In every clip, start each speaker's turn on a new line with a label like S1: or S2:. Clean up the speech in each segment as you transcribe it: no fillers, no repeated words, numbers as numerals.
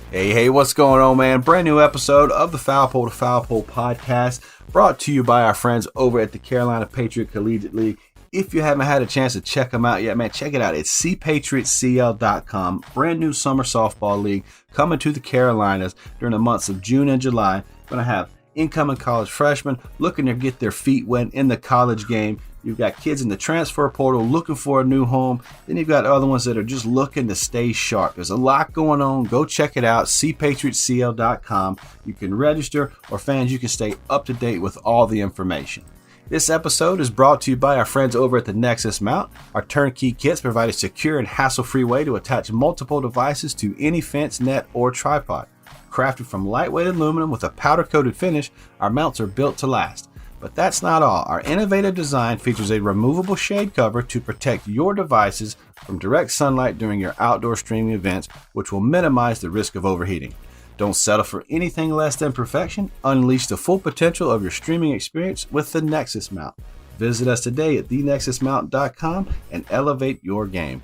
S1: Hey, what's going on, man? Brand new episode of the Foul Pole to Foul Pole podcast, brought to you by our friends over at the Carolina Patriot Collegiate League. If you haven't had a chance to check them out yet, man, check it out. It's cpatriotcl.com. Brand new summer softball league coming to the Carolinas during the months of June and July. Going to have incoming college freshmen looking to get their feet wet in the college game. You've got kids in the transfer portal looking for a new home. Then you've got other ones that are just looking to stay sharp. There's a lot going on. Go check it out, cpatriotcl.com. You can register, or fans, you can stay up to date with all the information. This episode is brought to you by our friends over at the Nexus Mount. Our turnkey kits provide a secure and hassle-free way to attach multiple devices to any fence, net, or tripod. Crafted from lightweight aluminum with a powder-coated finish, our mounts are built to last. But that's not all. Our innovative design features a removable shade cover to protect your devices from direct sunlight during your outdoor streaming events, which will minimize the risk of overheating. Don't settle for anything less than perfection. Unleash the full potential of your streaming experience with the Nexus Mount. Visit us today at thenexusmount.com and elevate your game.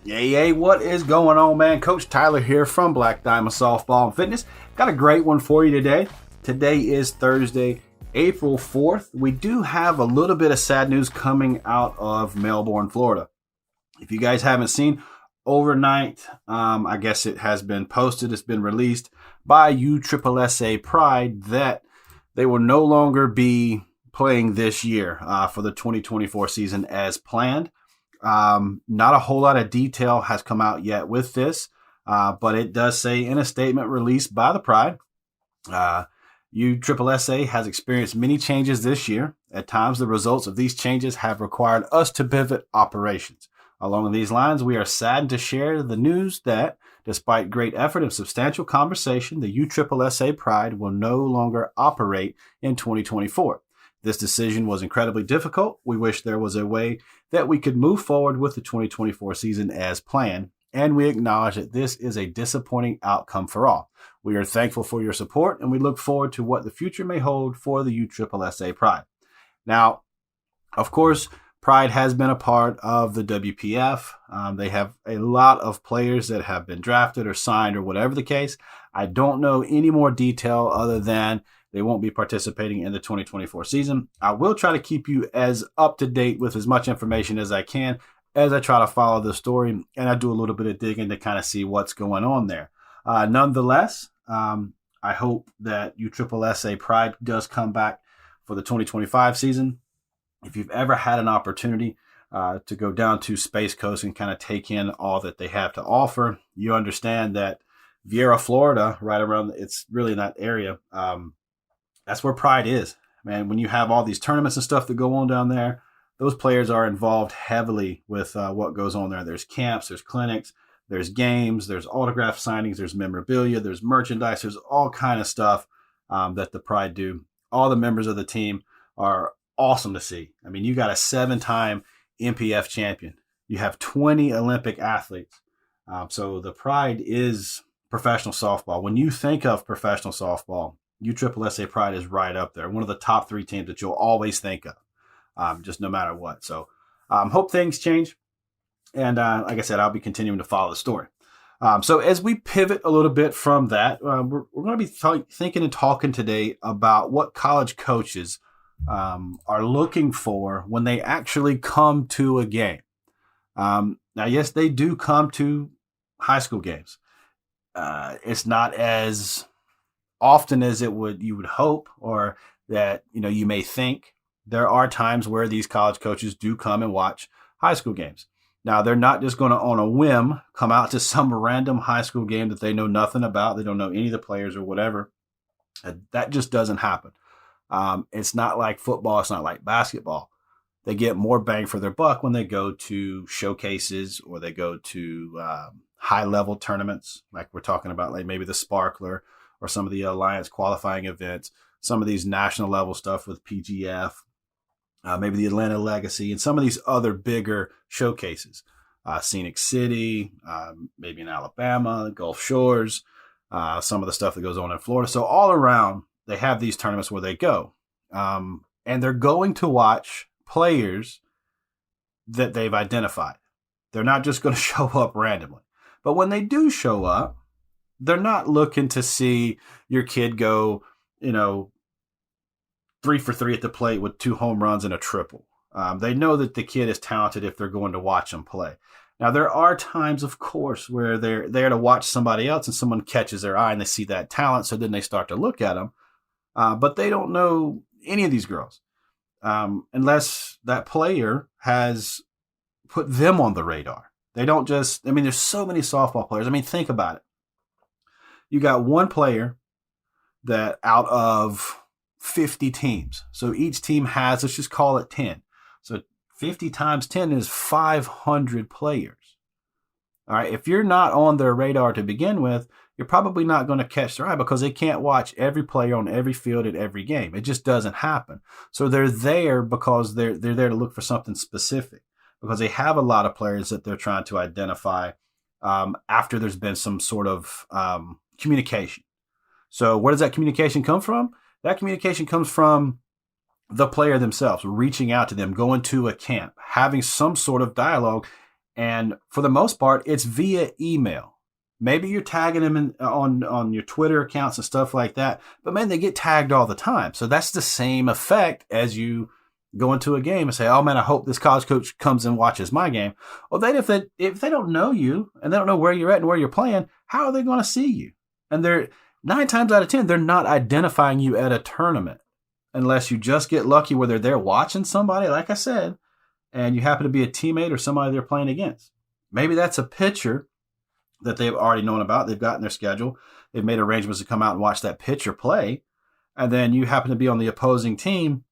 S1: Yay, what is going on, man? Coach Tyler here from Black Diamond Softball and Fitness. Got a great one for you today. Today is Thursday, April 4th. We do have a little bit of sad news coming out of Melbourne, Florida. If you guys haven't seen, overnight, I guess it has been posted, it's been released by USSSA Pride that they will no longer be playing this year for the 2024 season as planned. Not a whole lot of detail has come out yet with this, but it does say in a statement released by the Pride, USSSA has experienced many changes this year. At times, the results of these changes have required us to pivot operations. Along these lines, we are saddened to share the news that, despite great effort and substantial conversation, the USSSA Pride will no longer operate in 2024. This decision was incredibly difficult. We wish there was a way that we could move forward with the 2024 season as planned, and we acknowledge that this is a disappointing outcome for all. We are thankful for your support, and we look forward to what the future may hold for the USSSA Pride. Now, of course, Pride has been a part of the WPF. They have a lot of players that have been drafted or signed or whatever the case. I don't know any more detail other than they won't be participating in the 2024 season. I will try to keep you as up to date with as much information as I can as I try to follow the story, and I do a little bit of digging to kind of see what's going on there. Nonetheless, I hope that USSSA Pride does come back for the 2025 season. If you've ever had an opportunity to go down to Space Coast and kind of take in all that they have to offer, you understand that Vieira, Florida, right around, it's really in that area, that's where Pride is, man. When you have all these tournaments and stuff that go on down there, those players are involved heavily with what goes on there. There's camps, there's clinics, there's games, there's autograph signings, there's memorabilia, there's merchandise, there's all kind of stuff that the Pride do. All the members of the team are awesome to see. I mean, you got a 7-time MPF champion. You have 20 Olympic athletes. So the Pride is professional softball. When you think of professional softball, USSSA Pride is right up there. One of the top 3 teams that you'll always think of, just no matter what. So hope things change. And like I said, I'll be continuing to follow the story. So as we pivot a little bit from that, we're going to be thinking and talking today about what college coaches are looking for when they actually come to a game. Now, yes, they do come to high school games. It's not as often as you would hope, or that you may think. There are times where these college coaches do come and watch high school games. Now, they're not just going to, on a whim, come out to some random high school game that they know nothing about. They don't know any of the players or whatever. That just doesn't happen. It's not like football. It's not like basketball. They get more bang for their buck when they go to showcases or they go to high-level tournaments, like we're talking about, like maybe the Sparkler or some of the Alliance qualifying events, some of these national level stuff with PGF, maybe the Atlanta Legacy, and some of these other bigger showcases. Scenic City, maybe in Alabama, Gulf Shores, some of the stuff that goes on in Florida. So all around, they have these tournaments where they go. And they're going to watch players that they've identified. They're not just going to show up randomly. But when they do show up, they're not looking to see your kid go, 3 for 3 at the plate with 2 home runs and a triple. They know that the kid is talented if they're going to watch him play. Now, there are times, of course, where they're there to watch somebody else and someone catches their eye and they see that talent, so then they start to look at them. But they don't know any of these girls unless that player has put them on the radar. They don't just, there's so many softball players. Think about it. You got one player that out of 50 teams. So each team has, let's just call it 10. So 50 times 10 is 500 players. All right. If you're not on their radar to begin with, you're probably not going to catch their eye because they can't watch every player on every field at every game. It just doesn't happen. So they're there because they're there to look for something specific, because they have a lot of players that they're trying to identify after there's been some sort of communication. So where does that communication come from? That communication comes from the player themselves, reaching out to them, going to a camp, having some sort of dialogue. And for the most part, it's via email. Maybe you're tagging them on your Twitter accounts and stuff like that. But man, they get tagged all the time. So that's the same effect as you go into a game and say, oh man, I hope this college coach comes and watches my game. Well, then if they don't know you and they don't know where you're at and where you're playing, how are they going to see you? And they're 9 times out of 10, they're not identifying you at a tournament unless you just get lucky where they're there watching somebody, like I said, and you happen to be a teammate or somebody they're playing against. Maybe that's a pitcher that they've already known about. They've got in their schedule. They've made arrangements to come out and watch that pitcher play. And then you happen to be on the opposing team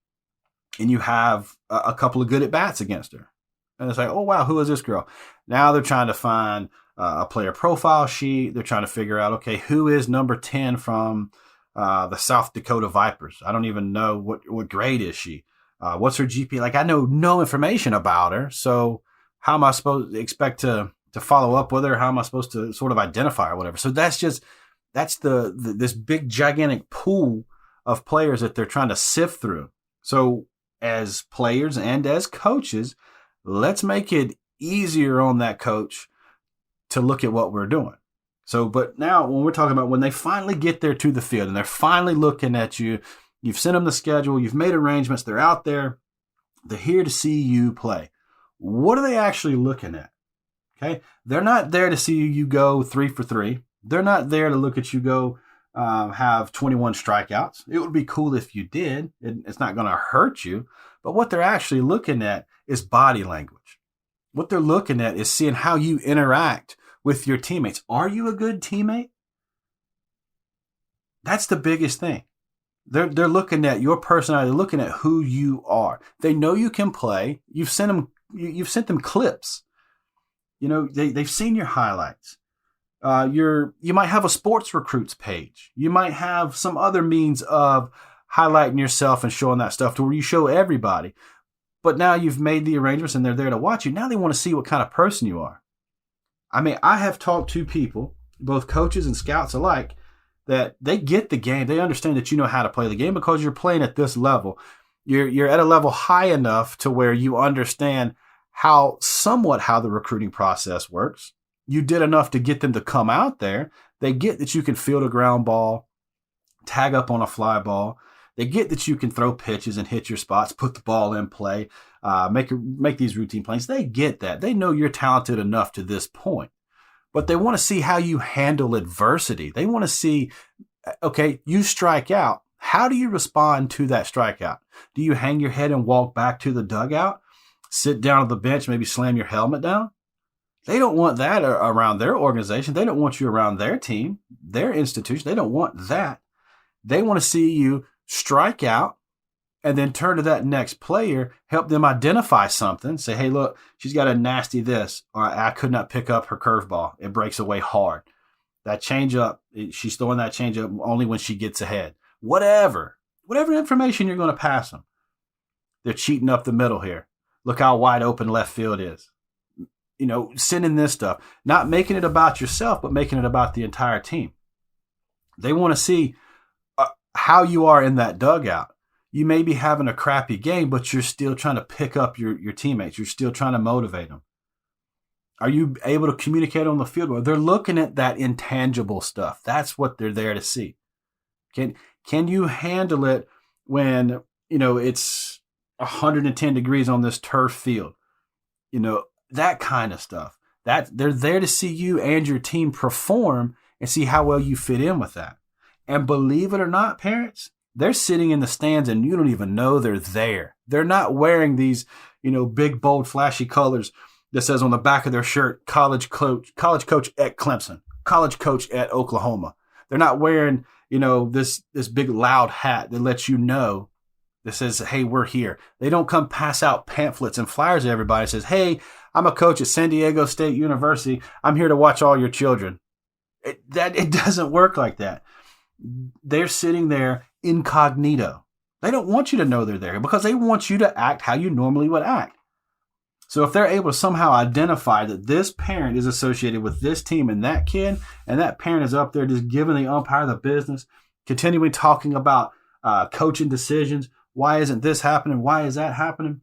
S1: and you have a couple of good at-bats against her. And it's like, oh, wow, who is this girl? Now they're trying to find a player profile sheet. They're trying to figure out, okay, who is number 10 from the South Dakota Vipers? I don't even know what grade is she. What's her GPA? Like, I know no information about her. So how am I supposed to expect to follow up with her? How am I supposed to sort of identify her or whatever? So that's this big gigantic pool of players that they're trying to sift through. So as players and as coaches, let's make it easier on that coach to look at what we're doing. So, but now when we're talking about when they finally get there to the field and they're finally looking at you, you've sent them the schedule, you've made arrangements, they're out there, they're here to see you play. What are they actually looking at? Okay. They're not there to see you go 3 for 3. They're not there to look at you go have 21 strikeouts. It would be cool if you did. It's not going to hurt you. But what they're actually looking at is body language. What they're looking at is seeing how you interact with your teammates. Are you a good teammate? That's the biggest thing. They're looking at your personality. They're looking at who you are. They know you can play. You've sent them clips. They've seen your highlights. You might have a sports recruits page. You might have some other means of highlighting yourself and showing that stuff to where you show everybody. But now you've made the arrangements and they're there to watch you. Now they want to see what kind of person you are. I have talked to people, both coaches and scouts alike, that they get the game. They understand that you know how to play the game because you're playing at this level. You're at a level high enough to where you understand how the recruiting process works. You did enough to get them to come out there. They get that you can field a ground ball, tag up on a fly ball. They get that you can throw pitches and hit your spots, put the ball in play, make these routine plays. They get that. They know you're talented enough to this point. But they want to see how you handle adversity. They want to see, okay, you strike out. How do you respond to that strikeout? Do you hang your head and walk back to the dugout, sit down on the bench, maybe slam your helmet down? They don't want that around their organization. They don't want you around their team, their institution. They don't want that. They want to see you strike out and then turn to that next player, help them identify something. Say, hey, look, she's got a nasty this, or I could not pick up her curveball. It breaks away hard. That changeup, she's throwing that changeup only when she gets ahead. Whatever information you're going to pass them. They're cheating up the middle here. Look how wide open left field is. Sending this stuff, not making it about yourself, but making it about the entire team. They want to see how you are in that dugout. You may be having a crappy game, but you're still trying to pick up your teammates. You're still trying to motivate them. Are you able to communicate on the field well? They're looking at that intangible stuff. That's what they're there to see. Can you handle it when, it's 110 degrees on this turf field? That kind of stuff. That they're there to see you and your team perform and see how well you fit in with that. And believe it or not, parents, they're sitting in the stands and you don't even know they're there. They're not wearing these, big, bold, flashy colors that says on the back of their shirt, college coach at Clemson, college coach at Oklahoma. They're not wearing, this big loud hat that lets you know that says, hey, we're here. They don't come pass out pamphlets and flyers to everybody that says, hey, I'm a coach at San Diego State University. I'm here to watch all your children. It doesn't work like that. They're sitting there incognito. They don't want you to know they're there because they want you to act how you normally would act. So if they're able to somehow identify that this parent is associated with this team and that kid, and that parent is up there just giving the umpire the business, continually talking about coaching decisions, why isn't this happening? Why is that happening?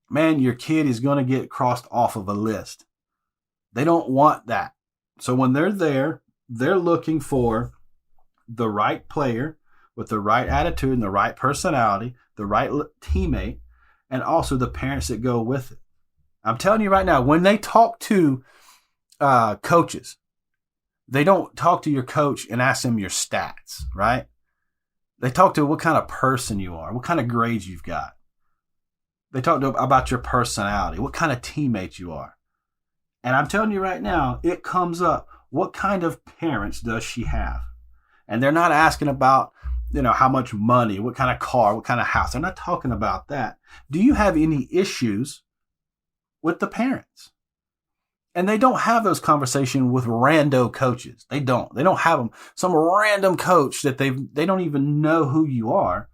S1: Man, your kid is going to get crossed off of a list. They don't want that. So when they're there, they're looking for the right player with the right attitude and the right personality, the right teammate, and also the parents that go with it. I'm telling you right now, when they talk to coaches, they don't talk to your coach and ask them your stats, right? They talk to what kind of person you are, what kind of grades you've got. They talk about your personality, what kind of teammate you are. And I'm telling you right now, it comes up, what kind of parents does she have? And they're not asking about, how much money, what kind of car, what kind of house. They're not talking about that. Do you have any issues with the parents? And they don't have those conversations with rando coaches. They don't have them. Some random coach that they don't even know who you are.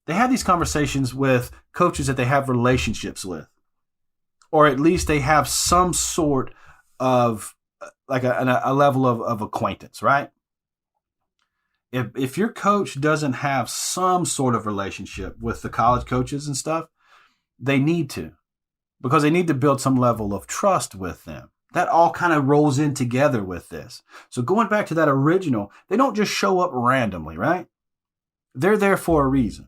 S1: They have these conversations with coaches that they have relationships with, or at least they have some sort of like a level of acquaintance, right? If your coach doesn't have some sort of relationship with the college coaches and stuff, they need to, because they need to build some level of trust with them. That all kind of rolls in together with this. So going back to that original, they don't just show up randomly, right? They're there for a reason.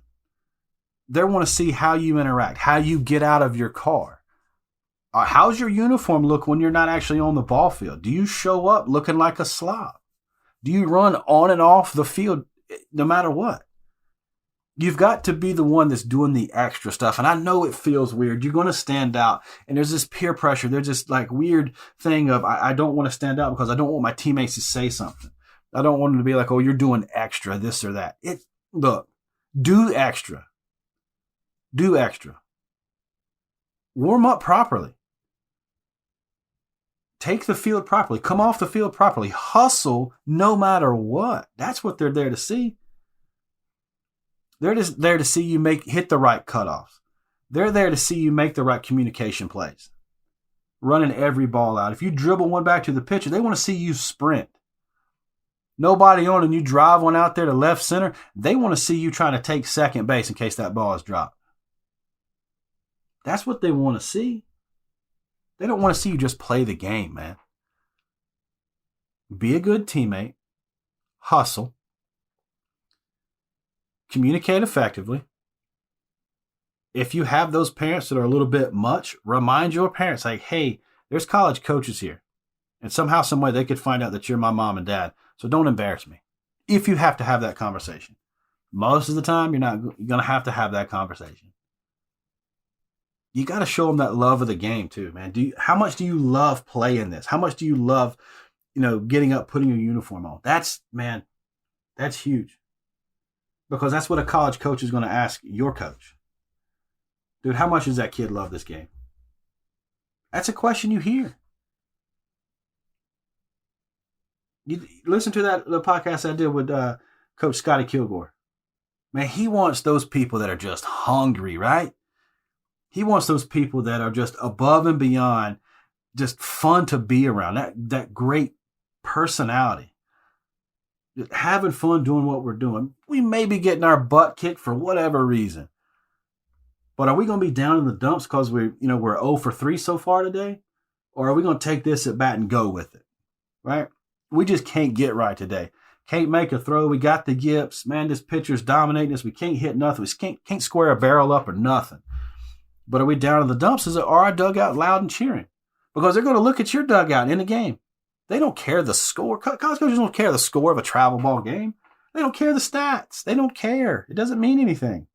S1: They want to see how you interact, how you get out of your car. How's your uniform look when you're not actually on the ball field? Do you show up looking like a slob? Do you run on and off the field no matter what? You've got to be the one that's doing the extra stuff. And I know it feels weird. You're going to stand out. And there's this peer pressure. There's this like weird thing of I don't want to stand out because I don't want my teammates to say something. I don't want them to be like, oh, you're doing extra, this or that. Look, do extra. Do extra. Warm up properly. Take the field properly. Come off the field properly. Hustle no matter what. That's what they're there to see. They're just there to see you hit the right cutoffs. They're there to see you make the right communication plays. Running every ball out. If you dribble one back to the pitcher, they want to see you sprint. Nobody on and you drive one out there to left center, they want to see you trying to take second base in case that ball is dropped. That's what they want to see. They don't want to see you just play the game, man. Be a good teammate. Hustle. Communicate effectively. If you have those parents that are a little bit much, remind your parents, like, hey, there's college coaches here. And somehow, some way, they could find out that you're my mom and dad. So don't embarrass me. If you have to have that conversation. Most of the time, you're going to have that conversation. You got to show them that love of the game too, man. How much do you love playing this? How much do you love, getting up, putting your uniform on? That's huge. Because that's what a college coach is going to ask your coach. Dude, how much does that kid love this game? That's a question you hear. You listen to the podcast I did with Coach Scotty Kilgore. Man, he wants those people that are just hungry, right? He wants those people that are just above and beyond, just fun to be around. That great personality. Just having fun doing what we're doing. We may be getting our butt kicked for whatever reason. But are we going to be down in the dumps because we're 0 for 3 so far today? Or are we going to take this at bat and go with it? Right? We just can't get right today. Can't make a throw. We got the yips. Man, this pitcher's dominating us. We can't hit nothing. We can't square a barrel up or nothing. But are we down in the dumps? Are our dugout loud and cheering? Because they're going to look at your dugout in a game. They don't care the score. College coaches don't care the score of a travel ball game. They don't care the stats. They don't care. It doesn't mean anything.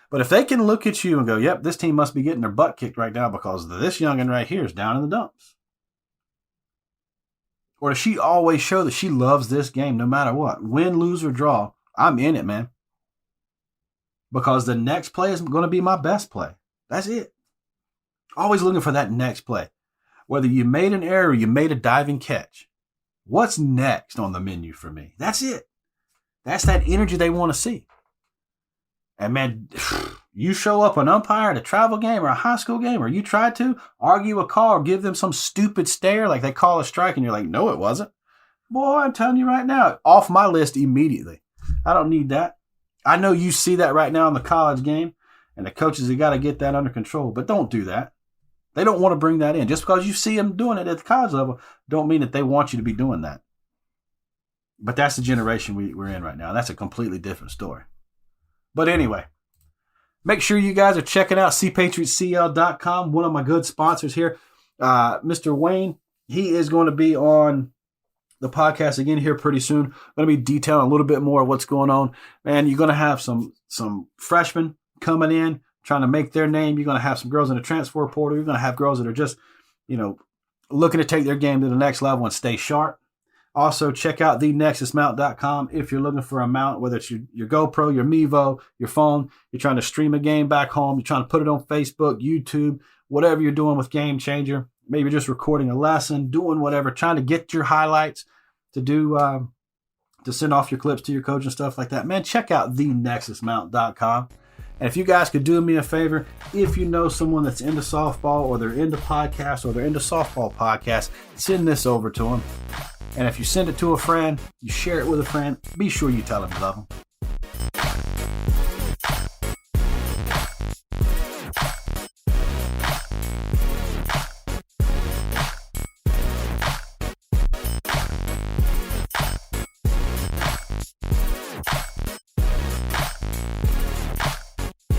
S1: But if they can look at you and go, yep, this team must be getting their butt kicked right now because this youngin right here is down in the dumps. Or does she always show that she loves this game no matter what? Win, lose, or draw, I'm in it, man. Because the next play is going to be my best play. That's it. Always looking for that next play. Whether you made an error or you made a diving catch, what's next on the menu for me? That's it. That's that energy they want to see. And man, you show up an umpire at a travel game or a high school game, or you try to argue a call or give them some stupid stare like they call a strike and you're like, no, it wasn't. Boy, I'm telling you right now, off my list immediately. I don't need that. I know you see that right now in the college game, and the coaches have got to get that under control, but don't do that. They don't want to bring that in. Just because you see them doing it at the college level, don't mean that they want you to be doing that. But that's the generation we're in right now. That's a completely different story. But anyway, make sure you guys are checking out cpatriotscl.com, one of my good sponsors here. Mr. Wayne, he is going to be on the podcast again here pretty soon. I'm going to be detailing a little bit more of what's going on. Man, you're going to have some freshmen coming in, trying to make their name. You're going to have some girls in the transfer portal. You're going to have girls that are just, looking to take their game to the next level and stay sharp. Also, check out thenexusmount.com if you're looking for a mount, whether it's your GoPro, your Mevo, your phone, you're trying to stream a game back home, you're trying to put it on Facebook, YouTube, whatever you're doing with Game Changer. Maybe just recording a lesson, doing whatever, trying to get your highlights to do, to send off your clips to your coach and stuff like that. Man, check out thenexusmount.com. And if you guys could do me a favor, if you know someone that's into softball or they're into podcasts or they're into softball podcasts, send this over to them. And if you send it to a friend, you share it with a friend, be sure you tell them you love them.